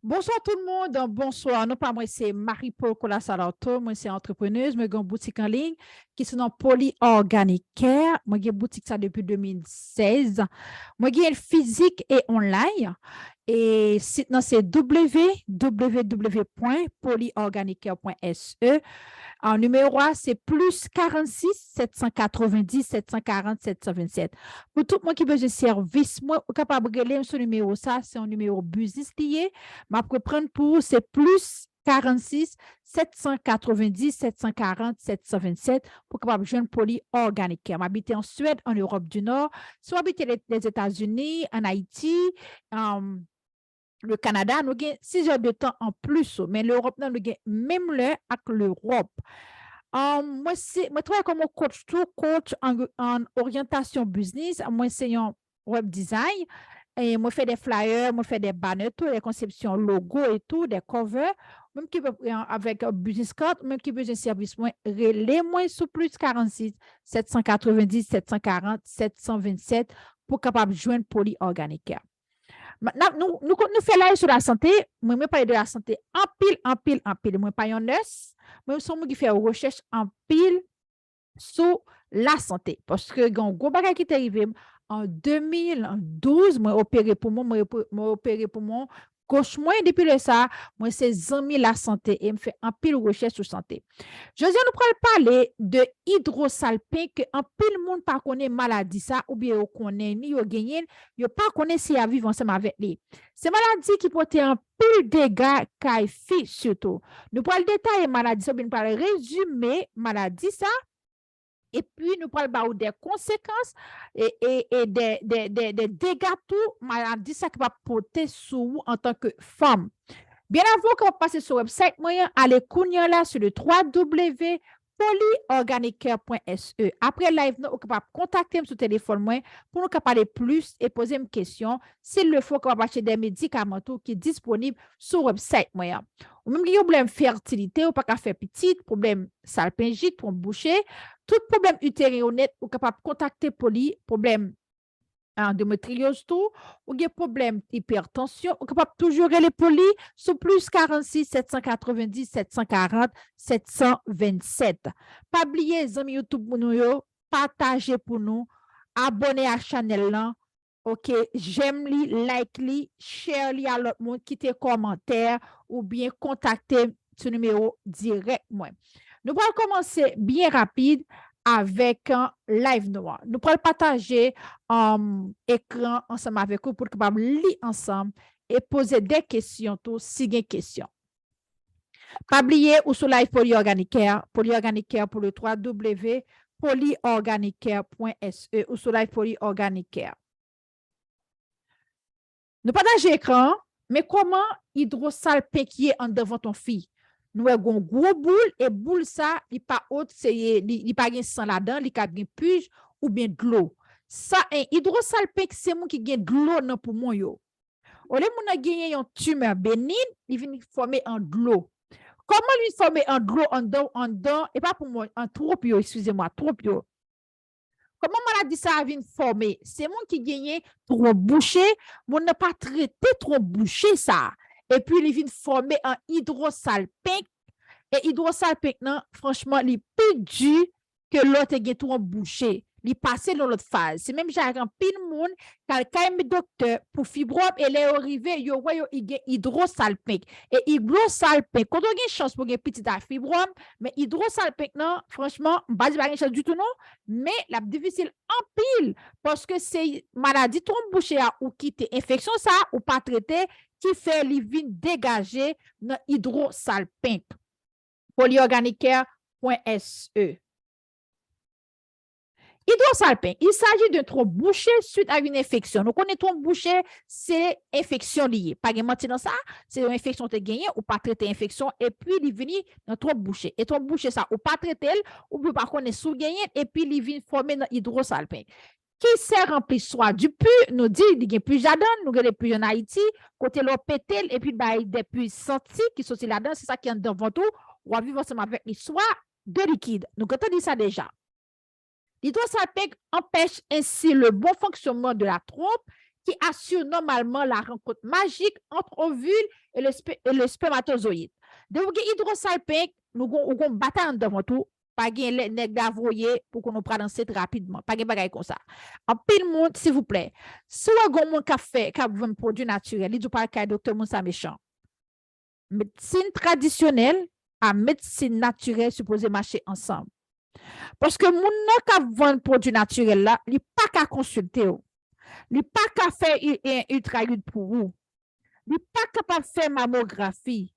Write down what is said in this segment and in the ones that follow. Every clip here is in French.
Bonsoir tout le monde, bonsoir. Non pas moi, c'est Marie-Paul Colasalato, moi c'est entrepreneuse, moi j'ai une boutique en ligne qui se nomme Poly Organic Care. Moi j'ai une boutique ça depuis 2016. Moi j'ai une physique et online. Et site non, c'est www.polyorganicare.se. En numéro A, c'est plus 46 790 740 727. Pour tout le monde qui veut de service, moi, capable de regarder ce numéro, ça, c'est un numéro business lié. Mais après, prendre pour, c'est plus 46 790 740 727 pour capable de joindre Poly Organic. M'habite en Suède, en Europe du Nord, soit habiter les États-Unis, en Haïti, le Canada, nous avons 6 heures de temps en plus, mais l'Europe, nous avons même l'heure avec l'Europe. Moi, travaille comme coach en orientation business. Moi, c'est un web design. Et moi, fais des flyers, moi, fais des banners, tout, des conceptions logo et tout, des covers. Même qui veut, avec un business card, même qui veut un service, moi, relais, moi, sous plus 46 790 740 727 pour capable de joindre Poly Organica. Maintenant, nous faisons live sur la santé. Moi, je parle de la santé en pile, en pile, en pile. Moi, pas un nurse. Moi, je suis qui fait recherche en pile sur la santé. Parce que, il y a un gros bagage qui est arrivé en 2012. Moi, opéré pour moi, opéré pour moi. Gauche, moi, depuis le ça, moi, c'est amis la santé et me fait un pile recherche sur santé. Je nous parler de hydrosalpin que en pile monde pas connaît maladie ça ou bien on connaît ni yo gagné, yo pas connaît si à vivre ensemble avec lui. C'est maladie qui porte un pile dégâts kay fi surtout. Nous parlons détailler maladie ça, nous parler résumer maladie ça et puis nous parlons des conséquences et des dégâts tout maladie ça qui va porter sur vous en tant que femme. Bien avant qu'on passe sur le website, moyen, allez là sur le www.polyorganicare.se. Après live, nous sommes capables de contacter sur téléphone moi pour nous parler plus et poser une question. S'il le faut, qu'on va acheter des médicaments qui sont disponibles sur le website moyen. Ou même si vous problème fertilité ou pas qu'à faire petit, problème salpingite, pour boucher, tout problème utérin honnête, ou capable de contacter Poly, problème endométriose tout, ou des problèmes d'hypertension, ou capable toujours les polis sur plus 46 790 740 727. Pas oublier les amis YouTube pour nous, partagez pour nous, abonnez à la chaîne là. OK, j'aime li, like li, share li à l'autre monde, quittez commentaire ou bien contactez ce numéro direct moi. Nous allons commencer bien rapide avec un live noir. Nous pourrons partager écran ensemble avec vous pour que nous lire ensemble et poser des questions tout si des questions. Pas oublier ou sur live Polyorganicare pour le www.polyorganicare.se ou sur live Polyorganicare. Nous partageons écran, mais comment hydrosalpin qui est en devant ton fille? Nous avons un gros boule et boule ça, il pas haute, il pas gain sang là-dedans, il a gain puge ou bien de l'eau. Ça un hydrosalpin c'est mon qui gain de l'eau dans poumon yo. Au lieu mon a gagné une tumeur bénigne, il vient former en de l'eau. Comment lui former en de l'eau en dedans et pas pour moi en trop yo, excusez-moi, trop yo. Comment maladie ça vient former? C'est mon qui gagne trop bouché, mon n'a pas traité trop bouché ça. Et puis il vient former en hydrosalpin. Et hydrosalpin, non, franchement, il est plus dur que l'autre qui est trop bouché. Il passe dans l'autre phase. C'est même j'ai un pile monde quand même docteur pour fibrome et les arrivé yo voit yo hydrosalpin et hydrosalpin quand on a une chance pour une petite fibrome mais hydrosalpin non franchement pas une chance du tout non mais la difficile en pile parce que c'est maladie bouché ou quitter infection ça ou pas traité qui fait les vins dégager dans hydrosalpin polyorganicare.se. Hydrosalpin, il s'agit d'un tronc bouché suite à une infection. Nous connaissons tronc bouché, c'est infection liée. Pas de mentir dans ça, c'est une infection qui gagné ou pas traiter infection et puis il vient dans tronc bouché. Et tronc bouché ça ou pas traiter ou bien par contre sous gagné et puis il vient former dans hydrosalpin. Qui sert rempli soit du pu, nous dit il y a plus jardin, nous avons des puits en Haïti, côté l'eau pétel et puis des puits sortis qui sont là-dedans, c'est ça qui est devant tout, ou à vivre ensemble avec les soit de liquide. Nous avons dit ça déjà. L'hydrosalpin empêche ainsi le bon fonctionnement de la trompe qui assure normalement la rencontre magique entre ovule et le spermatozoïde. De vous avez hydrosalpingue, nous avons bataille dans tout, pas de nèg d'avoyer pour qu'on nous prenne rapidement, pas de bagaille comme ça. En pile monde, s'il vous plaît, si vous avez un café qui a un produit naturel, il dit pas que docteur Moussa méchant. Médecine traditionnelle à médecine naturelle supposé marcher ensemble. Parce que mon qui a vendre produit naturel là, il pas qu'à consulter. Il n'est pas qu'à faire un ultrasonique pour vous. Il n'est pas capable de faire mammographie.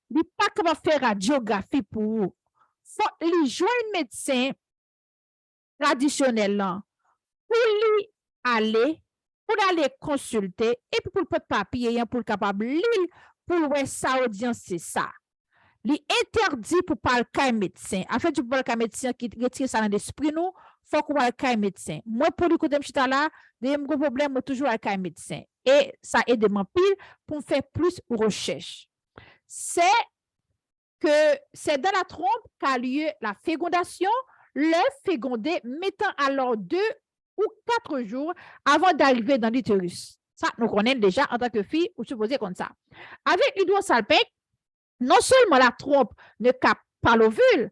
Il n'est pas capable de faire radiographie pour vous. Il faut joindre un médecin traditionnel là, pour lui aller consulter et puis pour le papier, pour le capable de lire, pour voir sa audience, c'est ça. Il est interdit pour parler qu'un médecin. En fait, tu parles qu'un médecin qui retire ça dans l'esprit, nous, il faut qu'on parle qu'un médecin. Moi, pour le côté de là, j'ai un gros problème, moi, toujours avec un médecin. Et ça aide mon pile pour faire plus de recherche. C'est dans la trompe qu'a lieu la fécondation, l'œuf fécondé mettant alors 2 ou 4 jours avant d'arriver dans l'utérus. Ça, nous connaissons déjà en tant que fille, ou supposé comme ça. Avec l'hydrosalpingue, non seulement la trompe ne capte pas l'ovule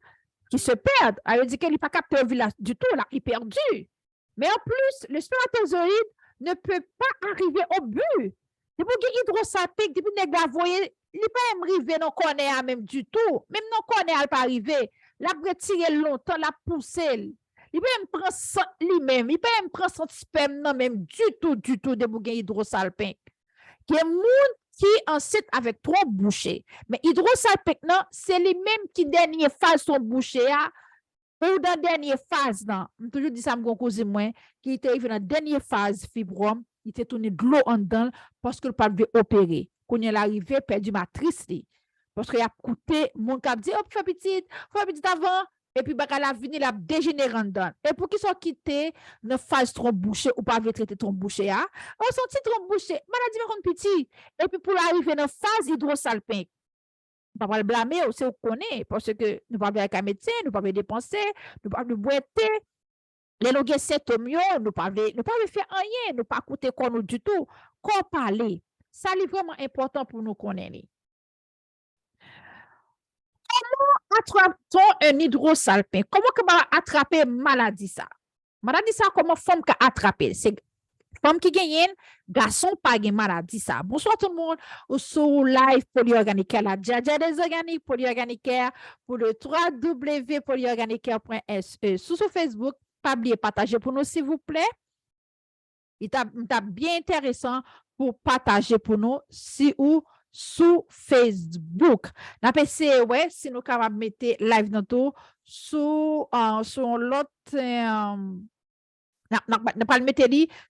qui se perd, elle dit qu'elle n'est pas capté l'ovule du tout, là, il est perdu. Mais en plus, le spermatozoïde ne peut pas arriver au but. Depuis que l'hydrosalpingue, depuis que vous voyez, il n'est pas arrivé, non connaît même du tout. Même non connaît, il pas arrivé. La retirer longtemps, la pousser. Il peut même prendre lui-même, il peut même prendre son sperme, non même du tout, depuis que l'hydrosalpingue. Qui est monde qui ensuite avec 3 bouchées. Mais hydrosalpingue, non, c'est lui-même qui dernière phase son bouché ou dans la dernière phase, non. Je toujours dit ça à mon cousin, moi, qui était arrivé dans la dernière phase fibrome, il était tourné de l'eau en dedans parce que le pas veut opérer. Quand il est arrivé, perdu matrice, parce qu'il a coûté, mon cap dit, oh, fais petite avant, et puis, bah, la vini la dégénérant dedans. Et pour qu'ils soient quittés, ne phase trop bouché ou pas traiter trop bouché, on senti trop bouché, maladie me petit. Et puis, pour arriver dans phase hydrosalpingue, on va le blâmer, c'est qu'on connaît, parce que nous pas avec un médecin, nous pas dépenser, nous pas nous boiter, les logues symptômes, nous pas faire rien, nous pas coûter quoi nous du tout, qu'on parler. Ça, c'est vraiment important pour nous connaître. Comment attrape-t-on un hydrosalpingue? Comment on va attraper maladie ça? Maladie ça, comment femme peut attraper? C'est femme qui gagne, garçon pas gagne maladie ça. Bonsoir tout le monde. Sur live polyorganicaire, la Djadja des organiques polyorganicaire pour le www.polyorganicaire.se. Sur Facebook, pas oublier partager pour nous s'il vous plaît. Il t'a bien intéressant pour partager pour nous si ou sur Facebook. N'a pas ouais, si nous capable mettre live dans tout sur l'autre n'a pas le mettre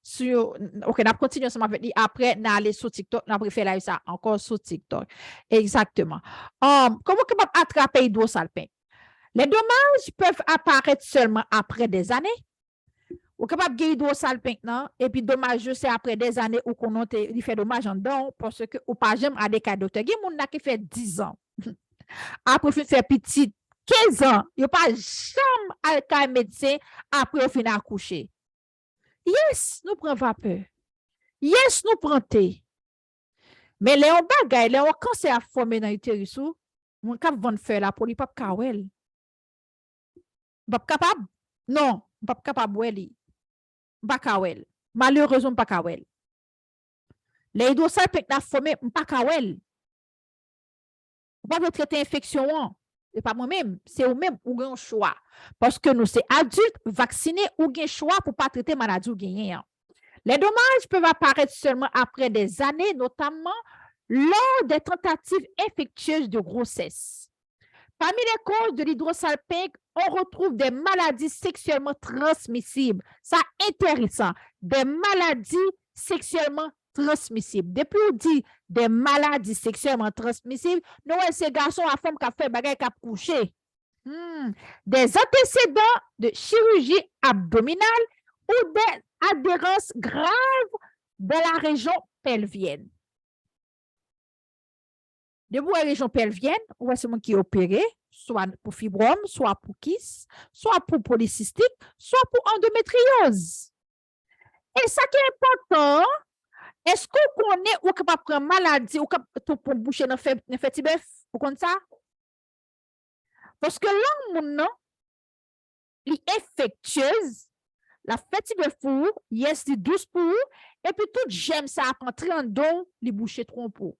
sur OK, n'a continuer ensemble avec lui après n'a aller sur TikTok, n'a préféré live ça encore sur TikTok. Exactement. Comment capable attraper hydrosalpingue? Les dommages peuvent apparaître seulement après des années. Ou capable de hydrosalpingue non et puis dommage c'est après des années où qu'on il fait dommage en dedans parce que ou pas jamais à des cas docteur. Il y a moun qui fait 10 ans. Après faire petit 15 ans, il pas jamais à un médecin après fin accoucher. Yes, nous prenons vapeur. Yes, nous prenons thé. Mais les bagaille, les cancer à former dans l'utérus, mon cap vont faire la pour pas kawel. Pas capable? Non, pas capable weli. Pas kawel. Malheureusement pas kawel. Les hydrosalpingue n'a formé pas kawel. Pas de traiter infection. C'est pas moi-même, c'est vous-même ou un choix. Parce que nous, c'est adultes vaccinés ou un choix pour pas traiter maladie ou gagner. Les dommages peuvent apparaître seulement après des années, notamment lors des tentatives infectieuses de grossesse. Parmi les causes de l'hydrosalpingue, on retrouve des maladies sexuellement transmissibles. Ça, intéressant. Des maladies sexuellement transmissibles. Depuis on dit des maladies sexuellement transmissibles, nous, ces garçons à femme qui a fait bagay qui a couché. Des antécédents de chirurgie abdominale ou des adhérences graves dans la région pelvienne. De la région pelvienne, on voit celui qui est opéré, soit pour fibrome, soit pour kyste, soit pour polycystique, soit pour endométriose. Et ça qui est important, Est-ce qu'on connaît ou capable prendre maladie ou pour boucher dans fait bœuf? Vous connaissez ça? Parce que là, mon est infectieuse, la fête bœuf pour, yes, c'est douce pour, et puis tout j'aime ça entrer en don, les boucher trompeau.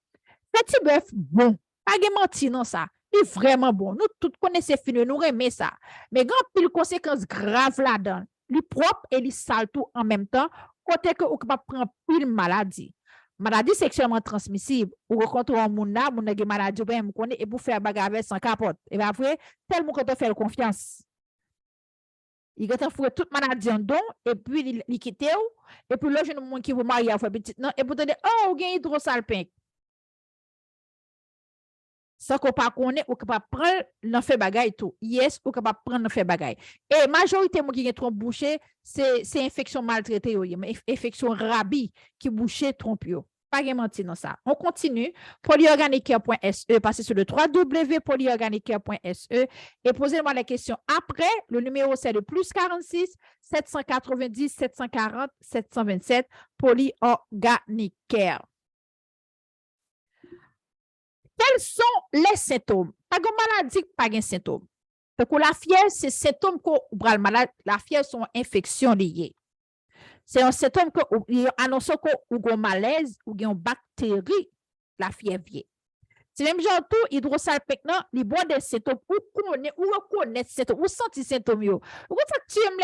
Fête bœuf, bon, pas de mentir non ça. Il est vraiment bon. Nous tous connaissons fini, nous aimons ça. Mais quand il y a des conséquences graves là-dedans, il est propre et il est sale tout en même temps, côté que vous pouvez prendre pile maladie. Maladie sexuellement transmissible, ou rencontre un monde là, monde qui maladie et pour faire bagarre sans capote. Et bien après, tellement que tu fais confiance. Il a fait toute maladie en don, et puis il quitte, et puis là, je ne sais qui vous marier à faire petit, non, et pour te dire, oh, vous avez hydrosalpinque. Ça qu'on pas connaît ou capable prendre n'en fait bagaille tout. Yes, ou capable prendre n'en fait bagaille. Et majorité moi qui est trompe bouché, c'est infection maltraitée infection rabi qui bouché trompe yo. Pas de mentir dans ça. On continue. Polyorganicare.se, passez sur le www.polyorganicare.se et posez-moi la question après. Le numéro c'est le plus 46 790 740 727 Polyorganicare. Quels sont les symptômes? Pas de maladie, pas de symptômes. Parce que la fièvre, c'est symptôme qu'on le malade. La fièvre, sont infections liées. C'est un symptôme qu'on annonce qu'on a un malaise ou une bactérie, la fièvre. C'est même genre tout hydrosalpinque, les bois des symptômes, ou reconnaître ces symptômes, ou sentir ces symptômes. Ou fait tu aimes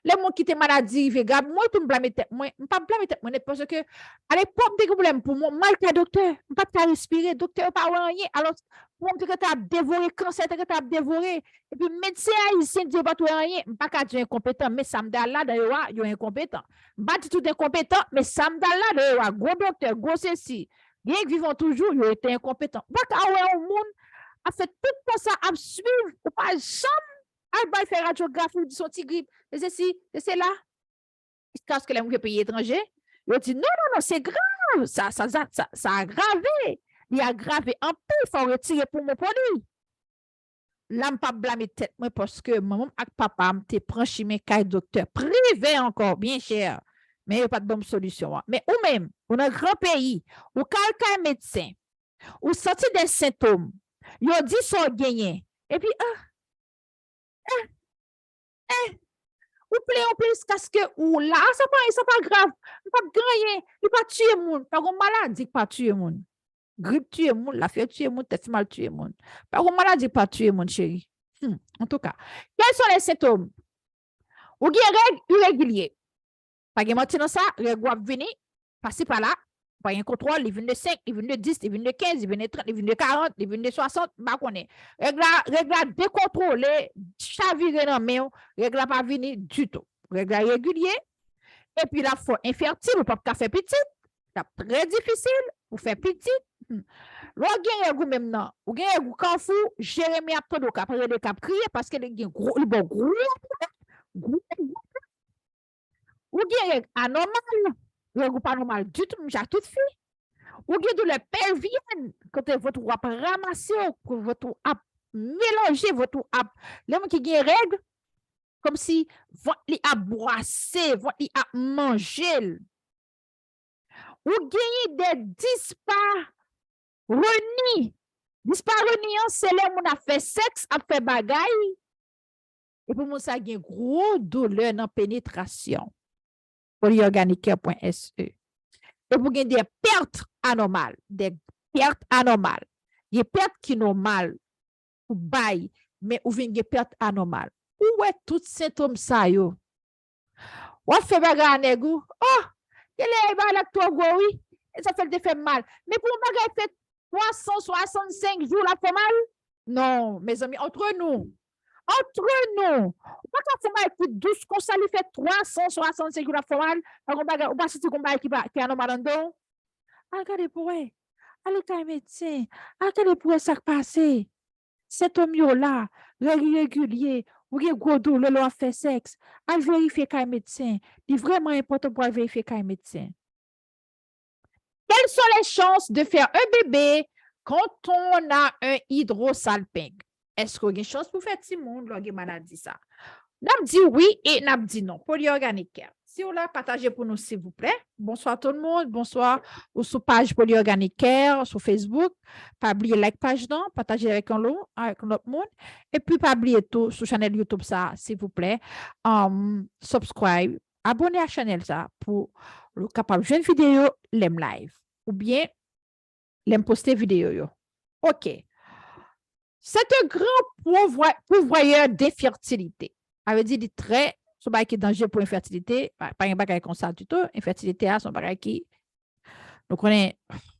les gens qui ont maladie, vegan, moi, tu me blâmes, moi, pas blâmer, parce que, à l'époque, des problèmes pour moi, mal que docteur, pas de respirer, docteur, pas rien. Alors, pour me dire que tu as dévoré, cancer, que tu as dévoré, et puis, médecin haïtien dit pas tout rien, pas qu'à dire incompétent, mais ça me donne là, d'ailleurs, il est incompétent. Pas du tout incompétent, mais ça me donne là, d'ailleurs, gros docteur, gros ceci. Bien qu'ils vivent toujours, ils ont été incompétents. Parce que le monde a fait tout ça à suivre, ou pas jamais, à faire radiographie ou son petit grippe. Et c'est là. Parce que les gens pays étrangers, ils ont dit non, c'est grave, ça a aggravé. Il a aggravé un peu, il faut retirer pour mon produit. Là, je ne pas blâmer tête, parce que maman et papa m'ont pris chimie caille docteur privé encore, bien cher. Mais il n'y a pas de bonne solution. Mais ou même, on a un grand pays, ou quelqu'un médecin, ou sorti des symptômes, il a dit son gagné. Et puis, ou plaît, parce que, ou là, ça pas grave, pas gagné, il pas tuer le monde, pas une maladie pas tuer le monde. Grippe tuer le monde, la fièvre tuer le monde, tête mal tuer le monde. Pas une maladie pas tuer le monde, chérie. En tout cas, quels sont les symptômes? Ou il y a règles irrégulières. Pas de mentir dans ça, les doivent venir, passer par là, pas un contrôle, ils viennent de 5, ils viennent de 10, ils viennent de 15, ils viennent de 30, ils viennent de 40, ils viennent de 60, bah qu'on est. Règle décontrôlé, chaviré dans main, règle pas venir du tout. Règle régulier, et puis la fois infertile, ou pas faire petit, c'est très difficile pour faire petit. L'on gagne même non, ou gagne goût quand fou, Jérémie a pas de cap, après de cap crier parce que le gros, le bon gros, ou bien anormal, ou pas normal du tout, j'ai tout fait. Ou bien de la pelvienne, quand votre app ramasser, votre app mélanger, votre app, l'homme qui a règle, comme si votre a boissé, votre a mangé. Ou bien des disparonies. Disparonies, c'est là où on a fait sexe, a fait bagaille. Et pour moi, ça a une gros douleur dans la pénétration. Polyorganicare.se. Et vous avez des pertes anormales, des pertes anormales. Il y a des pertes qui sont normales, ou bail, mais vous avez des pertes anormales. Où est tout symptôme ça yo? Ou fait bagarre négou? Oh, il est là toi oui, et ça fait le fait mal. Mais pour bagarre fait 365 jours la fait mal? Non, mes amis, entre nous. Pas quand mal plus douce qu'on ça lui fait 365 jours la fait mal, ou pas si tu combat qui est anormal en don. Regardez pour eux. Allez, quand médecin. Regardez pour eux, ça qui passe. Cet homme là, régulier, ou il gros douleur, le fait sexe. Allez vérifier quand médecin. C'est vraiment important pour vérifier quand médecin. Quelles sont les chances de faire un bébé quand on a un hydrosalpingue? Est-ce qu'il y a une chance pour faire petit monde, là, maladie ça? N'a dit oui et n'a dit non. Polyorganicare. Si vous la partagez pour nous, s'il vous plaît. Bonsoir tout le monde. Bonsoir ou sur page Polyorganic Care sur Facebook. Pas oublier like page non, partager avec avec l'autre monde. Et puis pas oublier tout sur chaîne YouTube ça, s'il vous plaît. Subscribe, abonnez à la chaîne ça pour le capable de vidéo, l'aime live ou bien l'aime poster vidéo yo. OK. C'est un grand pourvoyeur d'infertilité. Ça veut dire très son bagay qui est danger pour l'infertilité, pas un bagay comme ça du tout. Infertilité, son bagay qui, nous connaissons,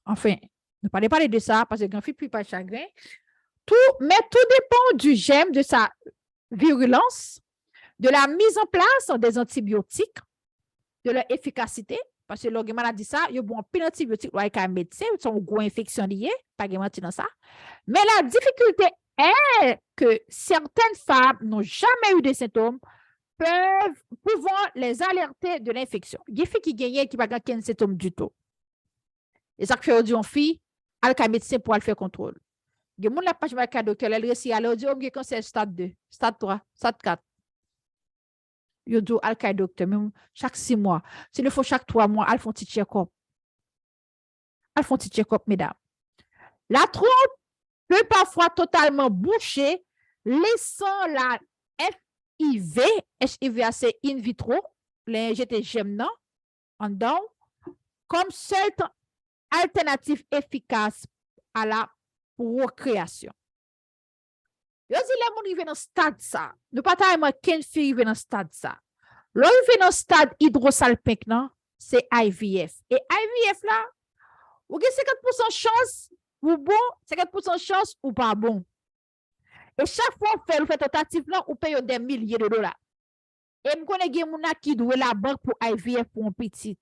enfin, ne parlez pas de ça parce que quand fille pas de chagrin. Mais tout dépend du gène, de sa virulence, de la mise en place des antibiotiques, de leur efficacité, parce que l'organe a dit ça, il y a bon pile d'antibiotiques, il y a un médecin, ils sont gros infection liée, pas de mentir dans ça. Mais la difficulté est que certaines femmes n'ont jamais eu de symptômes, pouvant les alerter de l'infection. Il y a des filles qui gagnent qui ne pas de symptômes du tout. Et ça fait dire une fille, elle a un médecin pour aller faire contrôle. Il y a des gens qui ont un docteur, elle réussit à leur dire, il y a cancer stade 2, stade 3, stade 4. Il y a un docteur, même chaque 6 mois. S'il le faut chaque 3 mois, elles font un petit check-up. Elles font un petit check-up, mesdames. La trompe peut parfois totalement boucher, laissant la HIV, c'est in vitro, l'injecté gemmes en dedans, comme seule alternative efficace à la procréation. Yo di les gens arrivent dans stade ça. Nous pas tellement qu'une fille arrive dans stade ça. L'arrivé dans stade hydrosalpingue non, c'est IVF. Et IVF là, vous avez 50% chance ou bon, 50% chance ou pas bon. Et chaque fois vous faites tentative là, vous payez des milliers de dollars. Et vous connaissez des gens qui doivent la banque pour IVF pour un petit.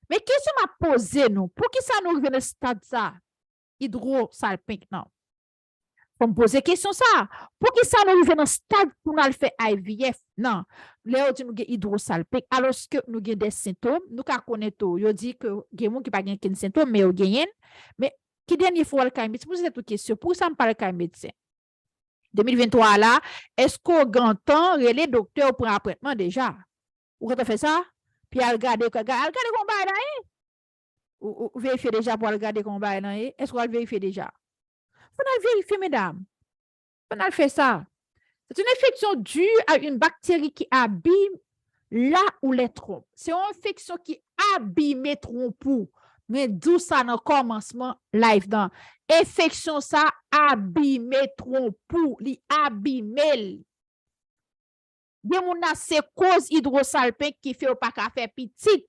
Mais question m'a posé nous, pour qui ça nous arrive dans stade ça? Hydrosalpingue non. Faut me poser question ça. Pour qui ça nous arrive dans stade pour nous faire IVF? Non. Là, nous avons hydrosalpingue. Alors que nous avons des symptômes, nous connaissons tout. Yo dit que il y a des gens qui n'ont pas de symptômes, mais ils gagnent. Mais qui dernier fois le cas médecin? Pour cette question, pour ça me parle cas médecin. 2023 là, est-ce qu'on entend les docteurs pour un traitement déjà? Ou quand on fait ça? Puis à regarder combat là, ou vérifier déjà pour regarder combat là, est-ce qu'on va vérifier déjà? Faut vérifier, mesdames. On fait ça. C'est une infection due à une bactérie qui abîme là où les trompes. C'est une infection qui abîme les trompes. Mais d'où ça dans le commencement live dans. Infection ça abîme les trompes. Li abîme. Il y a c'est cause hydrosalpingue qui fait pas qu'à faire petit.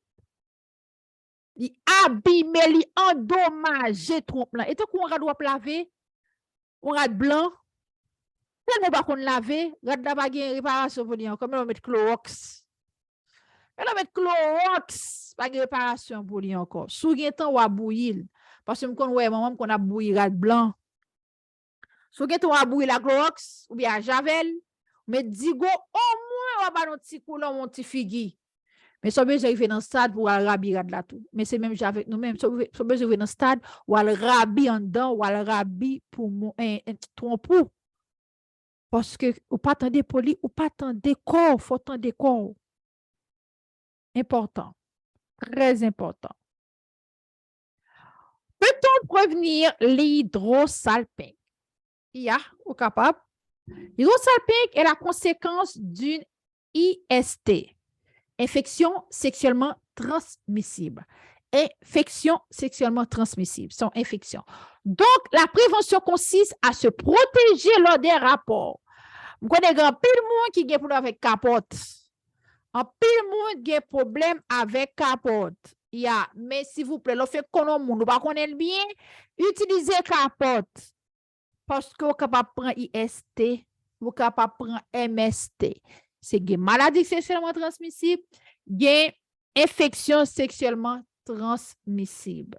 Li abîme, li endommage trompe là. Et tout qu'on doit laver. On rate blanc, tellement pas qu'on laver, rate la bague réparation pour dire, comme on met Clorox. On met Clorox, pas de réparation pour dire encore. Sous gen temps ou a bouillir, parce que me connait maman qu'on a bouilli rate blanc. Sous gen temps ou a bouilli la Clorox ou bien Javel, mais digo au moins on va un petit coulon mon petit figui. Mais ça besoin arriver dans stade pour rabi rad là tout. Mais c'est même avec nous même ça besoin arriver dans stade ou al rabi en dedans ou al rabi pour un trompou. Parce que ou pas attendre poli ou pas attendre corps, faut attendre corps. Important. Très important. Peut-on prévenir l'hydrosalpingue? Ou capable. L'hydrosalpingue est la conséquence d'une IST. Infection sexuellement transmissible. Infection sexuellement transmissible, sont infections. Donc, la prévention consiste à se protéger lors des rapports. Vous connaissez un pile monde qui a problème avec capote. Un pile monde qui a problème avec capote. Mais s'il vous plaît, le fait qu'on a monde, pas connaître bien, utilisez capote. Parce que vous êtes capable de prendre IST, vous êtes capable de prendre MST. C'est une maladie sexuellement transmissible, une infection sexuellement transmissible.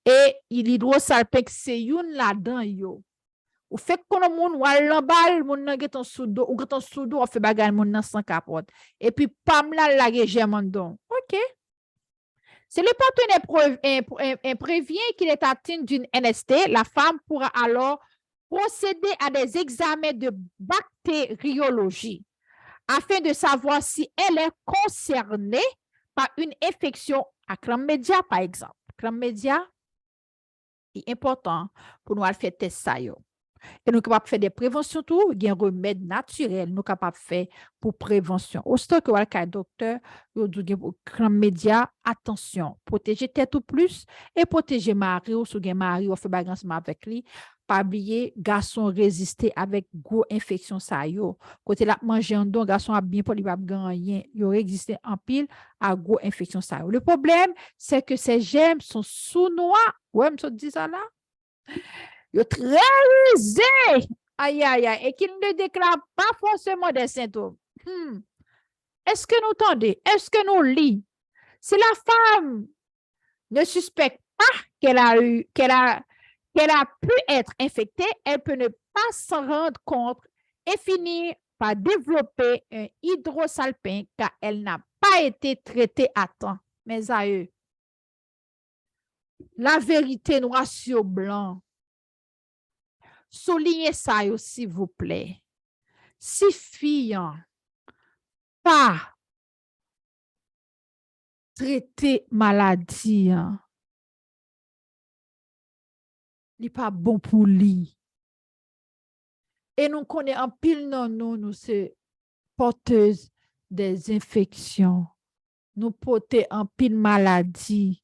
Et l'hydrosalpingue, c'est une là-dedans, yo. Ou fait qu'on a moun ou l'embal, moun nan get en soudo, ou get en soudo, ou fait bagay moun nan sans capote. Et puis, pam la lage gemandon. OK. Si le partenaire prévient qu'il est atteint d'une NST, la femme pourra alors procéder à des examens de bactériologie afin de savoir si elle est concernée par une infection à chlamydia, par exemple. Chlamydia est important pour nous faire tester ça. Et nous sommes capables de faire des préventions, tout, il y a un remède naturel, nous sommes capables de faire pour prévention. Au stock, le docteur, nous disons chlamydia, attention, protéger tête ou plus et protéger mari ou si vous mari ou fait bagage avec lui. Pas oublier, garçon résister avec gros infection ça yo. Côté la manger en don, garçon a bien pour lui pas gagner, il résister en pile à gros infection ça yo. Le problème, c'est que ces germes sont sous noix. Ouais, me dit ça là. Yo très rusé. Aïe aïe aïe et qu'il ne déclare pas forcément des symptômes. Est-ce que nous tendez? Est-ce que nous lit? Si la femme ne suspecte pas qu'elle a pu être infectée, elle peut ne pas s'en rendre compte et finir par développer un hydrosalpingue car elle n'a pas été traitée à temps. Mes aïeux, la vérité noir sur blanc. Soulignez ça, s'il vous plaît. Si fille pas traiter maladie, n'est pas bon pour lui. Et nous connaissons en pile non nous sommes porteuses des infections. Nous portons en pile maladie.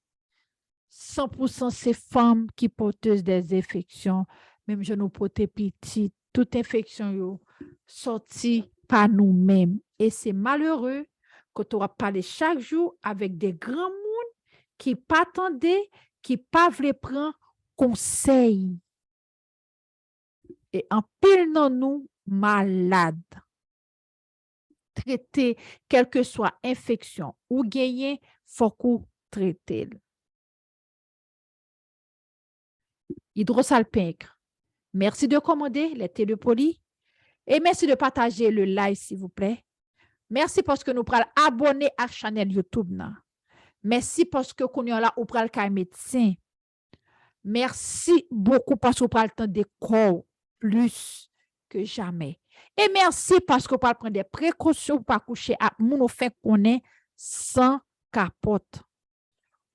100% ces femmes qui porteuses des infections, même je nous porte petite, toute infection yo sorti par nous-mêmes. Et c'est malheureux que tu vas parler chaque jour avec des grands monde qui pas attendaient, qui pas voulaient prendre conseil. Et en pile non nous malades. Traiter quelle que soit infection ou gagner, faut qu'on traite. Hydrosalpingue. Merci de commander les télépolis et merci de partager le live, s'il vous plaît. Merci parce que nous prenons abonner à la chaîne YouTube. Merci parce que nous là ou pral ka médecin. Merci beaucoup parce que vous prenez le temps de corps plus que jamais. Et merci parce que vous prendre des précautions pour pas coucher à mon fait qu'on est sans capote.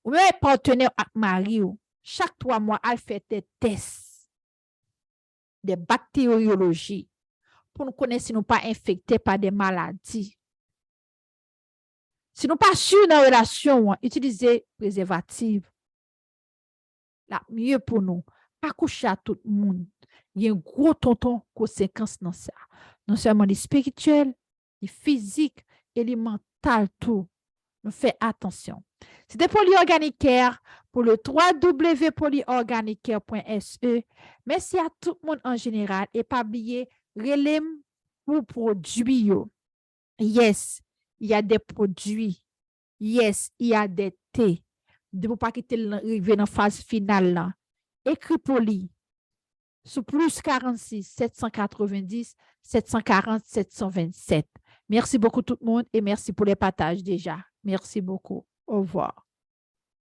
Ou même partenaire avec mari, chaque 3 mois, elle fait des tests de bactériologie pour nous connaître si nous pas infectés par des maladies. Si nous pas sûrs dans la relation, utilisez préservatif. La mieux pour nous, pas coucher à tout le monde. Il y a un gros tonton conséquence dans ça. Non seulement les spirituels, les physiques et les mentales, tout. Nous fait attention. C'était Polyorganicaire pour le www.polyorganicaire.se. Merci à tout le monde en général et pas oublier relem pour produits. Yes, il y a des produits. Yes, il y a des thés. De ne pas quitter l'arrivée dans la phase finale là. Écrit poli sous plus 46 790 740 727. Merci beaucoup tout le monde et merci pour les partages déjà. Merci beaucoup. Au revoir.